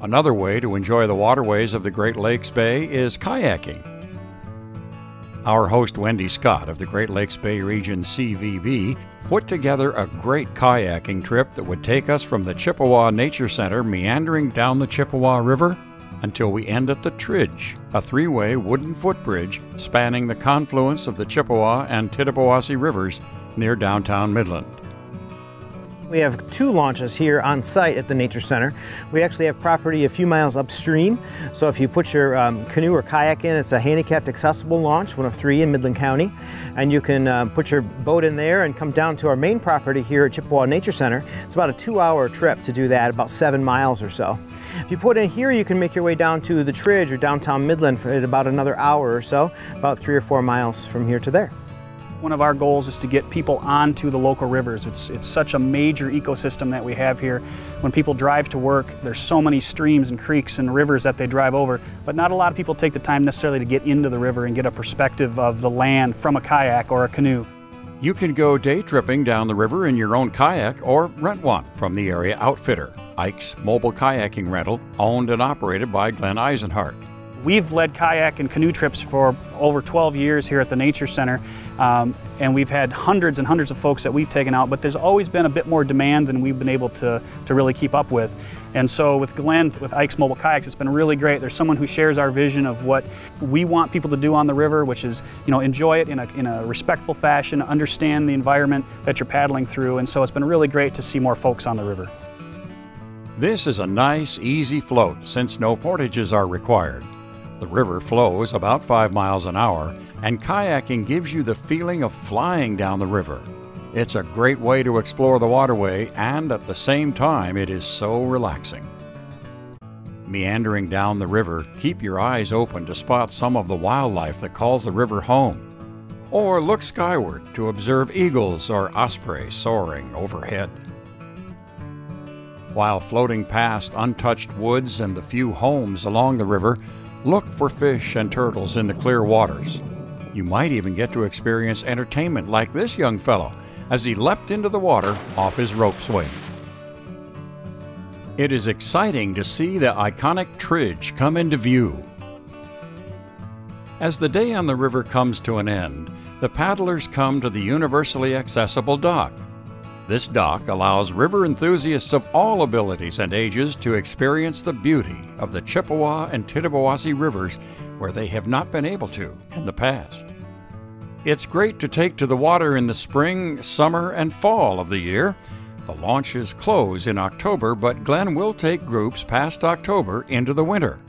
Another way to enjoy the waterways of the Great Lakes Bay is kayaking. Our host Wendy Scott of the Great Lakes Bay Region CVB put together a great kayaking trip that would take us from the Chippewa Nature Center meandering down the Chippewa River until we end at the Tridge, a three-way wooden footbridge spanning the confluence of the Chippewa and Tittabawassee rivers near downtown Midland. We have two launches here on site at the Nature Center. We actually have property a few miles upstream, so if you put your canoe or kayak in, it's a handicapped accessible launch, one of three in Midland County, and you can put your boat in there and come down to our main property here at Chippewa Nature Center. It's about a 2-hour trip to do that, about 7 miles or so. If you put in here, you can make your way down to the Tridge or downtown Midland for about another hour or so, about 3 or 4 miles from here to there. One of our goals is to get people onto the local rivers. It's such a major ecosystem that we have here. When people drive to work, there's so many streams and creeks and rivers that they drive over, but not a lot of people take the time necessarily to get into the river and get a perspective of the land from a kayak or a canoe. You can go day tripping down the river in your own kayak or rent one from the area outfitter, Ike's Mobile Kayaking Rental, owned and operated by Glenn Eisenhart. We've led kayak and canoe trips for over 12 years here at the Nature Center, and we've had hundreds and hundreds of folks that we've taken out, but there's always been a bit more demand than we've been able to really keep up with. And so with Glenn, with Ike's Mobile Kayaks, it's been really great. There's someone who shares our vision of what we want people to do on the river, which is, enjoy it in a respectful fashion, understand the environment that you're paddling through, and so it's been really great to see more folks on the river. This is a nice, easy float since no portages are required. The river flows about 5 miles an hour, and kayaking gives you the feeling of flying down the river. It's a great way to explore the waterway, and at the same time, it is so relaxing. Meandering down the river, keep your eyes open to spot some of the wildlife that calls the river home. Or look skyward to observe eagles or ospreys soaring overhead. While floating past untouched woods and the few homes along the river, look for fish and turtles in the clear waters. You might even get to experience entertainment like this young fellow as he leapt into the water off his rope swing. It is exciting to see the iconic Tridge come into view. As the day on the river comes to an end, the paddlers come to the universally accessible dock. This dock allows river enthusiasts of all abilities and ages to experience the beauty of the Chippewa and Tittabawassee rivers where they have not been able to in the past. It's great to take to the water in the spring, summer, and fall of the year. The launches close in October, but Glenn will take groups past October into the winter.